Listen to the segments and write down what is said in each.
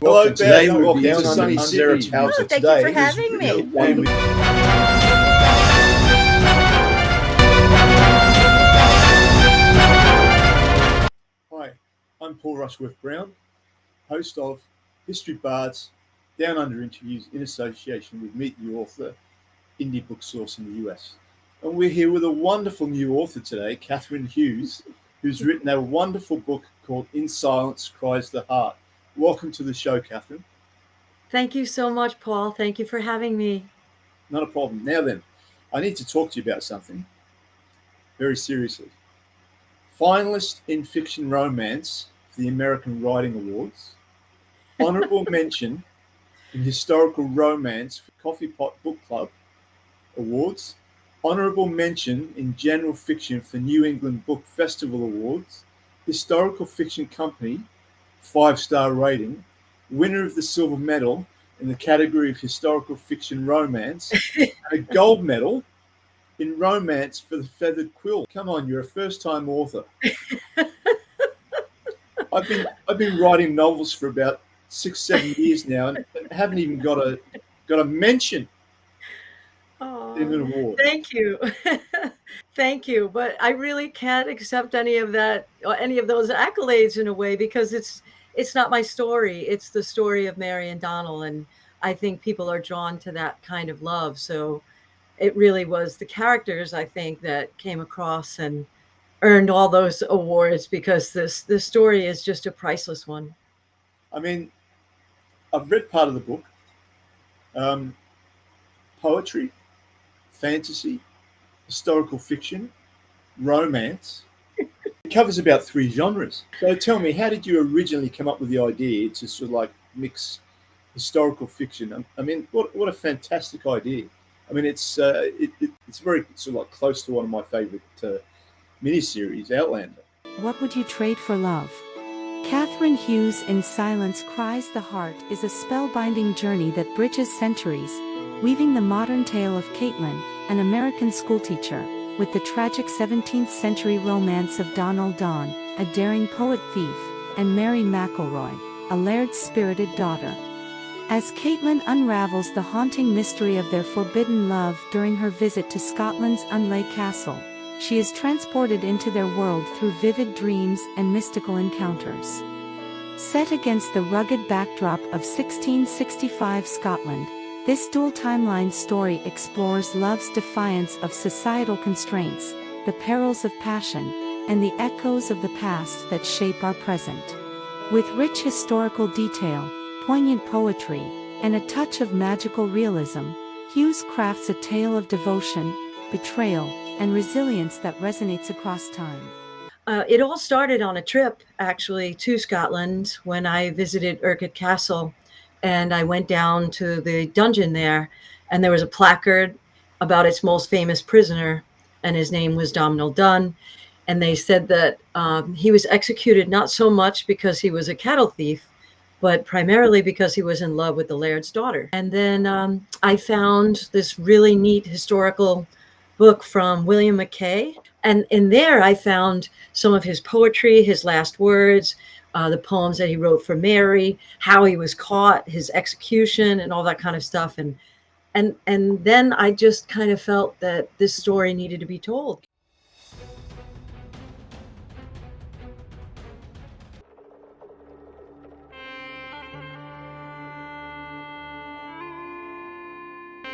Hello, today Beth. we'll be Welcome to down sunny under Sarah Sydney. Towser. Thank you for having me. Hi, I'm Paul Rushworth-Brown, host of History Bards Down Under Interviews in association with Meet the Author, indie book source in the US. And we're here with a wonderful new author today, Catherine Hughes, who's written a wonderful book called In Silence, Cries the Heart. Welcome to the show, Catherine. Thank you so much, Paul. Thank you for having me. Not a problem. Now then, I need to talk to you about something very seriously. Finalist in fiction romance for the American Writing Awards, honorable mention in historical romance for Coffee Pot Book Club Awards, honorable mention in general fiction for New England Book Festival Awards, historical fiction company, 5-star rating, winner of the silver medal in the category of historical fiction romance, and a gold medal in romance for the Feathered Quill. Come on, you're a first-time author. I've been writing novels for about 6-7 years now, and haven't even got a mention in an award. Thank you. Thank you. But I really can't accept any of that, or any of those accolades in a way, because it's not my story. It's the story of Mary and Donal, and I think people are drawn to that kind of love. So it really was the characters, I think, that came across and earned all those awards, because this story is just a priceless one. I mean, I've read part of the book. Poetry, fantasy, historical fiction, romance. It covers about 3 genres. So tell me, how did you originally come up with the idea to sort of like mix historical fiction? I mean, what a fantastic idea. I mean, it's very sort of like close to one of my favorite miniseries, Outlander. What would you trade for love? Catherine Hughes' In Silence, Cries the Heart is a spellbinding journey that bridges centuries, weaving the modern tale of Caitlyn, an American schoolteacher, with the tragic 17th century romance of Domhnall Donn, a daring poet-thief, and Mary McElroy, a laird's spirited daughter. As Caitlyn unravels the haunting mystery of their forbidden love during her visit to Scotland's Undlay Castle, she is transported into their world through vivid dreams and mystical encounters. Set against the rugged backdrop of 1665 Scotland, this dual-timeline story explores love's defiance of societal constraints, the perils of passion, and the echoes of the past that shape our present. With rich historical detail, poignant poetry, and a touch of magical realism, Hughes crafts a tale of devotion, betrayal, and resilience that resonates across time. It all started on a trip, actually, to Scotland when I visited Urquhart Castle, and I went down to the dungeon there, and there was a placard about its most famous prisoner, and his name was Domhnall Donn. And they said that he was executed not so much because he was a cattle thief, but primarily because he was in love with the laird's daughter. And then I found this really neat historical book from William McKay. And in there, I found some of his poetry, his last words, the poems that he wrote for Mary, how he was caught, his execution, and all that kind of stuff. And then I just kind of felt that this story needed to be told.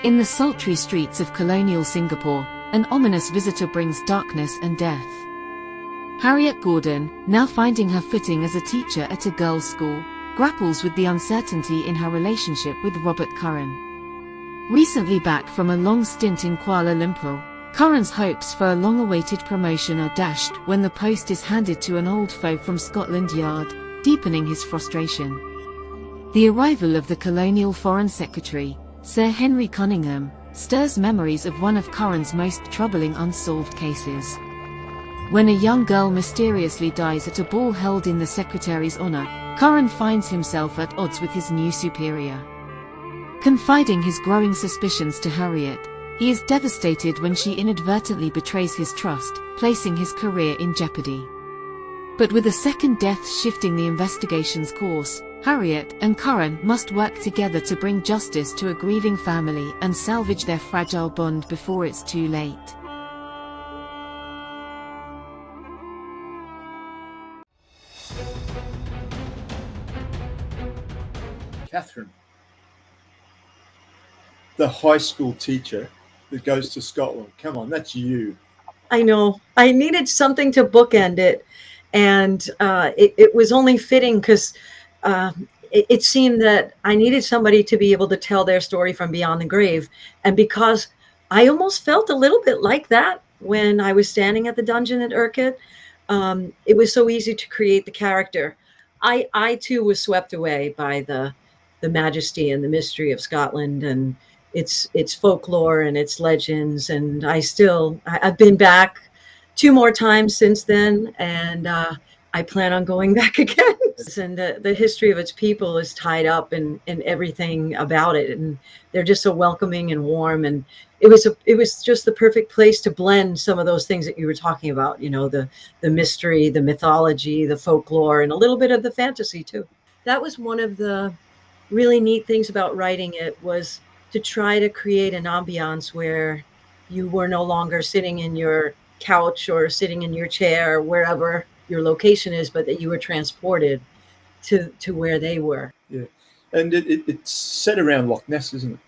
In the sultry streets of colonial Singapore, an ominous visitor brings darkness and death. Harriet Gordon, now finding her footing as a teacher at a girls' school, grapples with the uncertainty in her relationship with Robert Curran. Recently back from a long stint in Kuala Lumpur, Curran's hopes for a long-awaited promotion are dashed when the post is handed to an old foe from Scotland Yard, deepening his frustration. The arrival of the colonial Foreign Secretary, Sir Henry Cunningham, stirs memories of one of Curran's most troubling unsolved cases. When a young girl mysteriously dies at a ball held in the Secretary's honor, Curran finds himself at odds with his new superior. Confiding his growing suspicions to Harriet, he is devastated when she inadvertently betrays his trust, placing his career in jeopardy. But with a second death shifting the investigation's course, Harriet and Curran must work together to bring justice to a grieving family and salvage their fragile bond before it's too late. Catherine, the high school teacher that goes to Scotland. Come on, that's you. I know. I needed something to bookend it. And it was only fitting because it seemed that I needed somebody to be able to tell their story from beyond the grave. And because I almost felt a little bit like that when I was standing at the dungeon at Urquhart, it was so easy to create the character. I too was swept away by the majesty and the mystery of Scotland and its folklore and its legends. And I've been back 2 more times since then, and I plan on going back again. And the history of its people is tied up in everything about it, and they're just so welcoming and warm. And it was just the perfect place to blend some of those things that you were talking about. You know, the mystery, the mythology, the folklore, and a little bit of the fantasy too. That was one of the really neat things about writing it, was to try to create an ambiance where you were no longer sitting in your couch or sitting in your chair, wherever your location is, but that you were transported to where they were. Yeah. And it's set around Loch Ness, isn't it?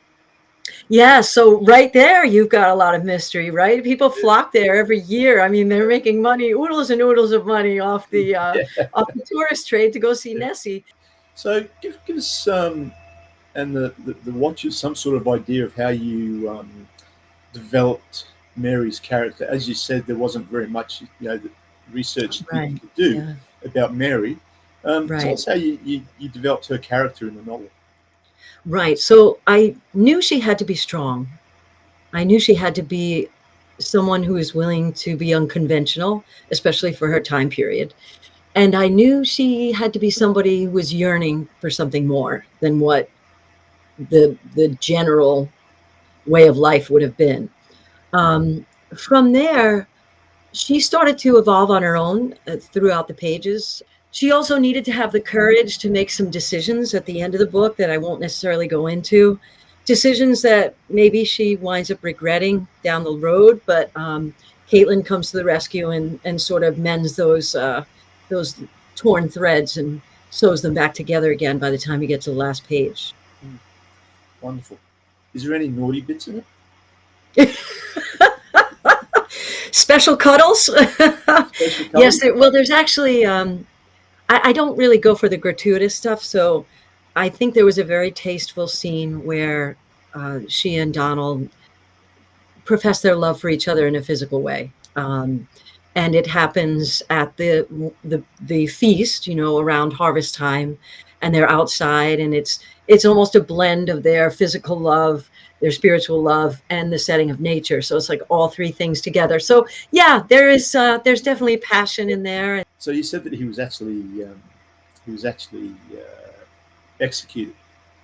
Yeah, so right there, you've got a lot of mystery, right? People flock there every year. I mean, they're making money, oodles and oodles of money off the off the tourist trade to go see Nessie. So give us and the watchers some sort of idea of how you developed Mary's character. As you said, there wasn't very much, the research that you could do about Mary. Tell us how you developed her character in the novel. Right. So I knew she had to be strong. I knew she had to be someone who is willing to be unconventional, especially for her time period. And I knew she had to be somebody who was yearning for something more than what the general way of life would have been. From there, she started to evolve on her own throughout the pages. She also needed to have the courage to make some decisions at the end of the book that I won't necessarily go into. Decisions that maybe she winds up regretting down the road, but Caitlyn comes to the rescue and sort of mends those torn threads and sews them back together again by the time you get to the last page. Wonderful. Is there any naughty bits in it? Special cuddles? Yes. There's actually, I don't really go for the gratuitous stuff. So I think there was a very tasteful scene where she and Donal profess their love for each other in a physical way. And it happens at the feast, around harvest time, and they're outside, and it's almost a blend of their physical love, their spiritual love, and the setting of nature. So it's like all 3 things together. So yeah, there's definitely passion in there. So you said that he was actually executed.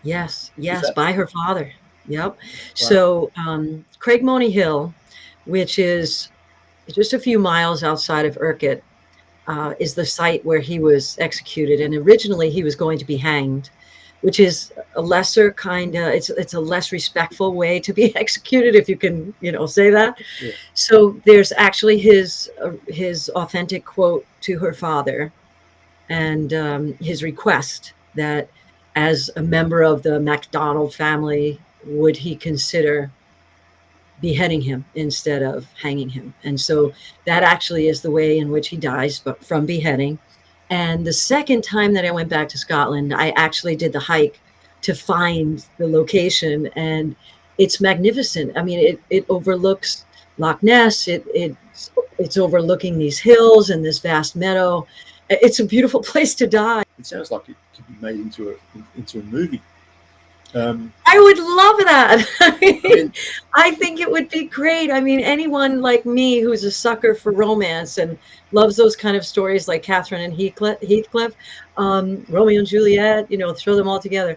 Yes, by her father. Yep. Wow. So Craigmony Hill, which is just a few miles outside of Urquhart, is the site where he was executed. And originally he was going to be hanged, which is a lesser kind of, it's a less respectful way to be executed, if you can, say that. Yeah. So there's actually his authentic quote to her father, and his request that as a member of the MacDonald family, would he consider beheading him instead of hanging him. And so that actually is the way in which he dies, but from beheading. And the second time that I went back to Scotland, I actually did the hike to find the location, and it's magnificent. I mean, it overlooks Loch Ness. It's overlooking these hills and this vast meadow. It's a beautiful place to die. It sounds like it could be made into a movie. I would love that. I think it would be great. I mean, anyone like me who's a sucker for romance and loves those kind of stories like Catherine and Heathcliff, Romeo and Juliet, throw them all together.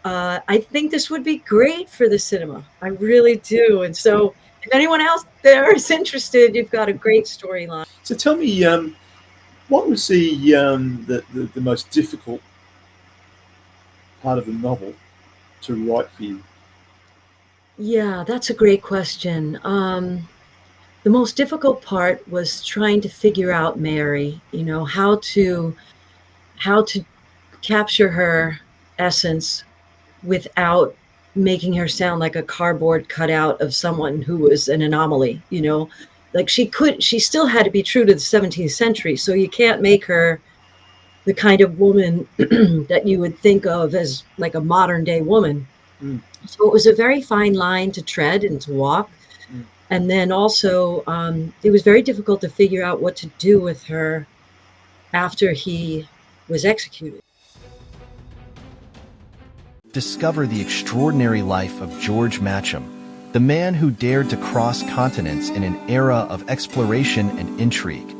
I think this would be great for the cinema. I really do. And so if anyone else there is interested, you've got a great storyline. So tell me, What was the most difficult part of the novel to write for you? Yeah, that's a great question. The most difficult part was trying to figure out Mary, how to capture her essence without making her sound like a cardboard cutout of someone who was an anomaly, like she still had to be true to the 17th century. So you can't make her the kind of woman that you would think of as like a modern day woman. Mm. So it was a very fine line to tread and to walk. Mm. And then also, it was very difficult to figure out what to do with her after he was executed. Discover the extraordinary life of George Matcham, the man who dared to cross continents in an era of exploration and intrigue.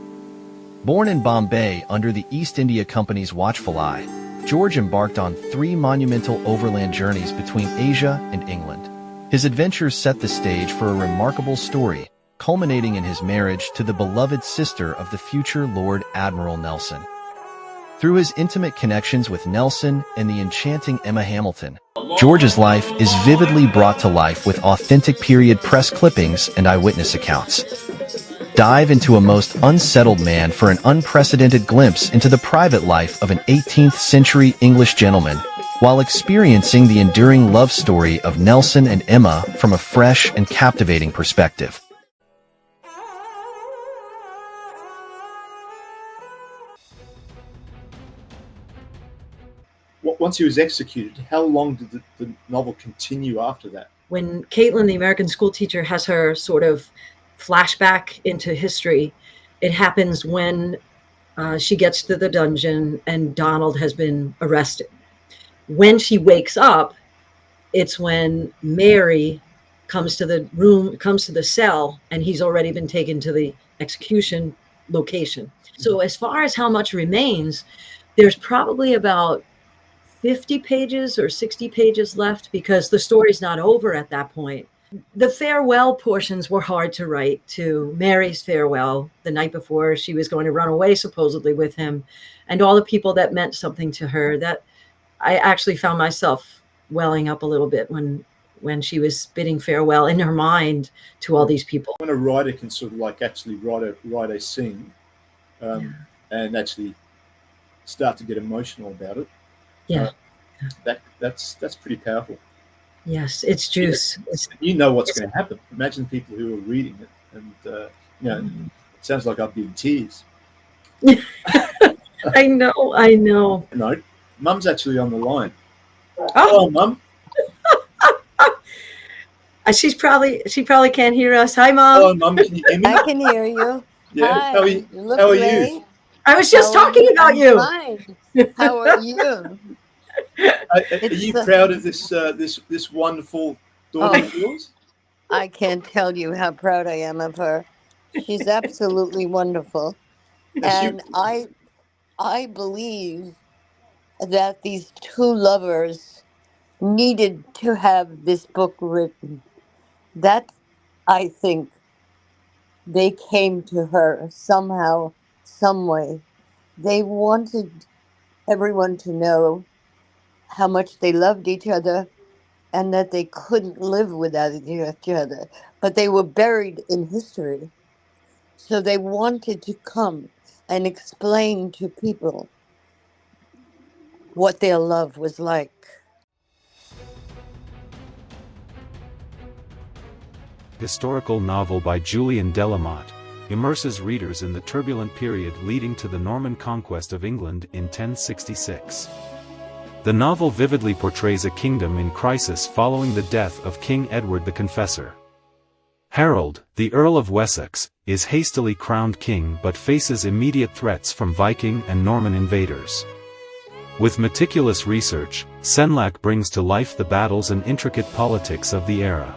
Born in Bombay under the East India Company's watchful eye, George embarked on 3 monumental overland journeys between Asia and England. His adventures set the stage for a remarkable story, culminating in his marriage to the beloved sister of the future Lord Admiral Nelson. Through his intimate connections with Nelson and the enchanting Emma Hamilton, George's life is vividly brought to life with authentic period press clippings and eyewitness accounts. Dive into a most unsettled man for an unprecedented glimpse into the private life of an 18th century English gentleman, while experiencing the enduring love story of Nelson and Emma from a fresh and captivating perspective. Once he was executed, how long did the novel continue after that? When Caitlyn, the American school teacher, has her sort of flashback into history, it happens when she gets to the dungeon and Donald has been arrested. When she wakes up, it's when Mary comes to the cell, and he's already been taken to the execution location. So as far as how much remains, there's probably about 50 pages or 60 pages left, because the story's not over at that point. The farewell portions were hard to write too. Mary's farewell, the night before she was going to run away supposedly with him, and all the people that meant something to her, that I actually found myself welling up a little bit when she was bidding farewell in her mind to all these people. When a writer can sort of like actually write a scene and actually start to get emotional about it, that's pretty powerful. Yes, it's juice. You know what's going to happen. Imagine people who are reading it, and it sounds like I'd be in tears. I know. No, Mum's actually on the line. Oh, Mum. She probably can't hear us. Hi, Mom. Oh, Mum, can you hear me? I can hear you. Yeah. Hi. How are you? I was just talking about you. Fine. How are you? Are you proud of this wonderful daughter of yours? I can't tell you how proud I am of her. She's absolutely wonderful. And I believe that these 2 lovers needed to have this book written. That, I think, they came to her somehow, some way. They wanted everyone to know how much they loved each other and that they couldn't live without each other. But they were buried in history. So they wanted to come and explain to people what their love was like. Historical novel by Julian Delamotte immerses readers in the turbulent period leading to the Norman conquest of England in 1066. The novel vividly portrays a kingdom in crisis following the death of King Edward the Confessor. Harold, the Earl of Wessex, is hastily crowned king but faces immediate threats from Viking and Norman invaders. With meticulous research, Senlac brings to life the battles and intricate politics of the era.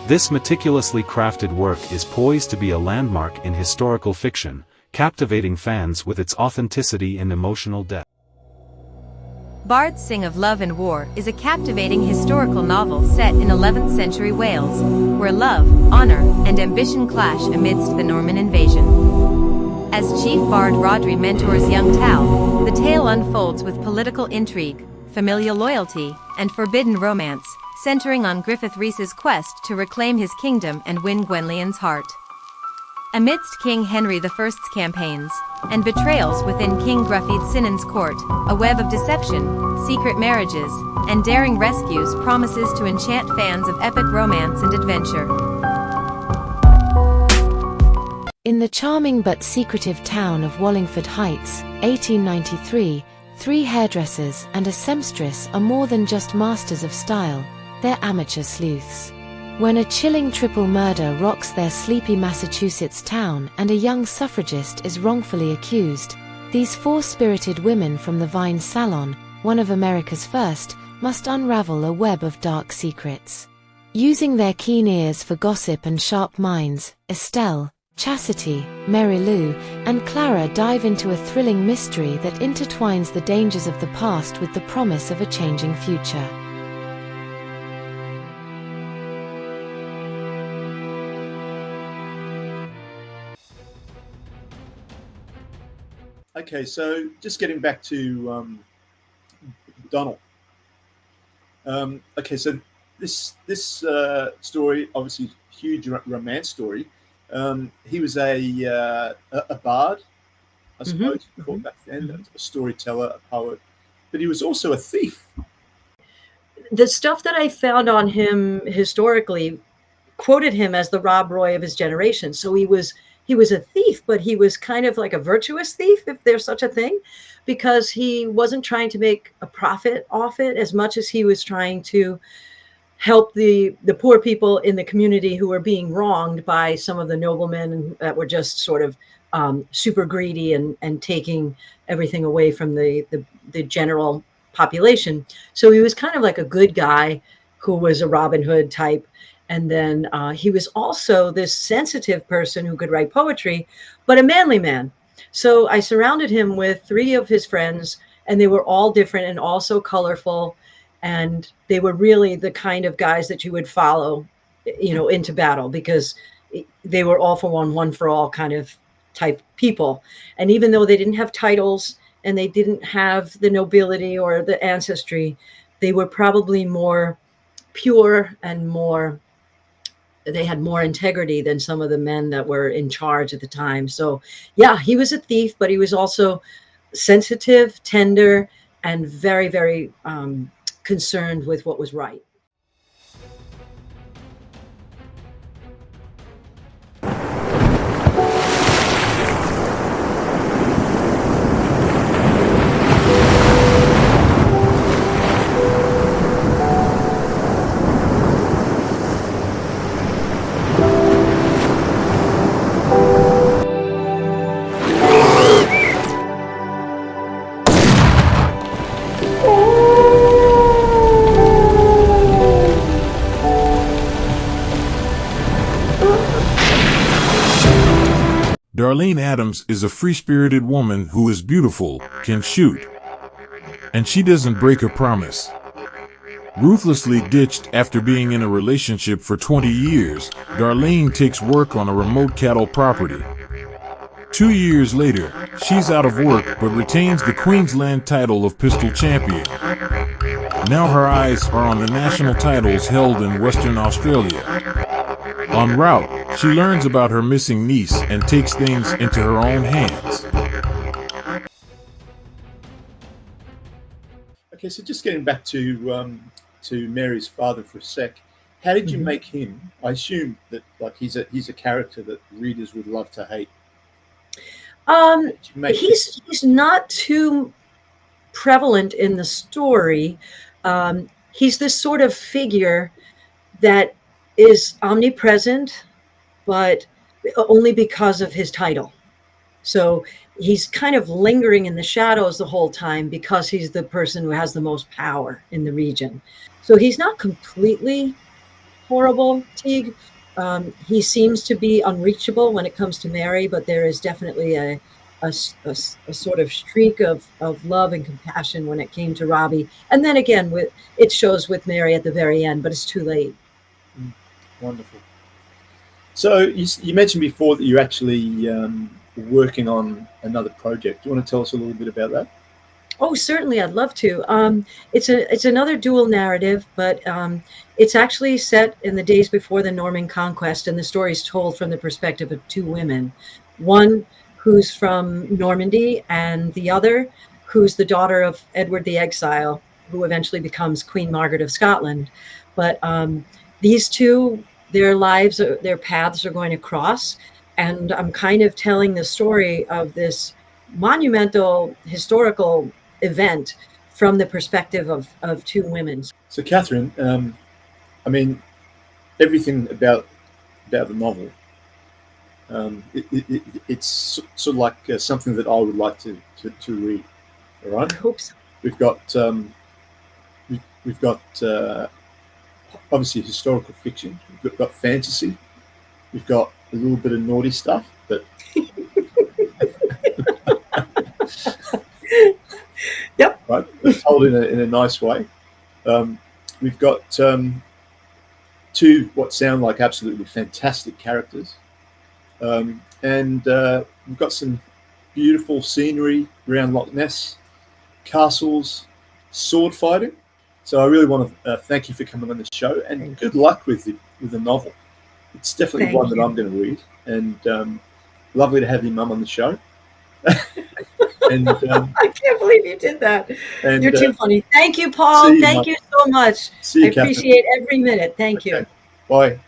This meticulously crafted work is poised to be a landmark in historical fiction, captivating fans with its authenticity and emotional depth. Bards Sing of Love and War is a captivating historical novel set in 11th century Wales, where love, honor, and ambition clash amidst the Norman invasion. As chief bard Rodri mentors young Tal, the tale unfolds with political intrigue, familial loyalty, and forbidden romance, centering on Griffith Rhys's quest to reclaim his kingdom and win Gwenllian's heart. Amidst King Henry I's campaigns, and betrayals within King Gruffydd Sinan's court, a web of deception, secret marriages, and daring rescues promises to enchant fans of epic romance and adventure. In the charming but secretive town of Wallingford Heights, 1893, 3 hairdressers and a seamstress are more than just masters of style, they're amateur sleuths. When a chilling triple murder rocks their sleepy Massachusetts town and a young suffragist is wrongfully accused, these 4 spirited women from the Vine Salon, one of America's first, must unravel a web of dark secrets. Using their keen ears for gossip and sharp minds, Estelle, Chastity, Mary Lou, and Clara dive into a thrilling mystery that intertwines the dangers of the past with the promise of a changing future. Okay, so just getting back to Donal. Okay, so this story, obviously huge romance story. He was a bard, I suppose you call it back then, a storyteller, a poet, but he was also a thief. The stuff that I found on him historically quoted him as the Rob Roy of his generation. So he was a thief, but he was kind of like a virtuous thief, if there's such a thing, because he wasn't trying to make a profit off it as much as he was trying to help the poor people in the community who were being wronged by some of the noblemen that were just sort of super greedy and taking everything away from the general population. So he was kind of like a good guy who was a Robin Hood type. And then he was also this sensitive person who could write poetry, but a manly man. So I surrounded him with 3 of his friends, and they were all different and all so colorful. And they were really the kind of guys that you would follow, into battle, because they were all for one for all kind of type people. And even though they didn't have titles and they didn't have the nobility or the ancestry, they were probably more pure and they had more integrity than some of the men that were in charge at the time. So yeah, he was a thief, but he was also sensitive, tender, and very, very concerned with what was right. Darlene Adams is a free-spirited woman who is beautiful, can shoot, and she doesn't break her promise. Ruthlessly ditched after being in a relationship for 20 years, Darlene takes work on a remote cattle property. 2 years later, she's out of work but retains the Queensland title of pistol champion. Now her eyes are on the national titles held in Western Australia. En route, she learns about her missing niece and takes things into her own hands. Okay, so just getting back to Mary's father for a sec. How did you make him? I assume that he's a character that readers would love to hate. He's not too prevalent in the story. He's this sort of figure that is omnipresent, but only because of his title. So he's kind of lingering in the shadows the whole time because he's the person who has the most power in the region. So he's not completely horrible, Teague. He seems to be unreachable when it comes to Mary, but there is definitely a sort of streak of love and compassion when it came to Robbie. And then again, it shows with Mary at the very end, but it's too late. Wonderful. So you mentioned before that you actually working on another project. Do you want to tell us a little bit about that? Oh, certainly, I'd love to. It's another dual narrative, but it's actually set in the days before the Norman conquest, and the story is told from the perspective of two women. One who's from Normandy, and the other who's the daughter of Edward the Exile, who eventually becomes Queen Margaret of Scotland. But these two, their lives, their paths are going to cross, and I'm kind of telling the story of this monumental historical event from the perspective of two women. So, Catherine, I mean, everything about the novel, it's sort of like something that I would like to read. All right. I hope so. We've got obviously historical fiction. We've got fantasy. We've got a little bit of naughty stuff, but yep. Right, but told in a nice way. We've got two what sound like absolutely fantastic characters, and we've got some beautiful scenery around Loch Ness, castles, sword fighting. So I really want to thank you for coming on the show, and good luck with the novel. It's definitely one that I'm going to read, and lovely to have your mum on the show. And I can't believe you did that. And, you're too funny. Thank you, Paul. Thank you so much. I appreciate every minute. Thank you. Bye.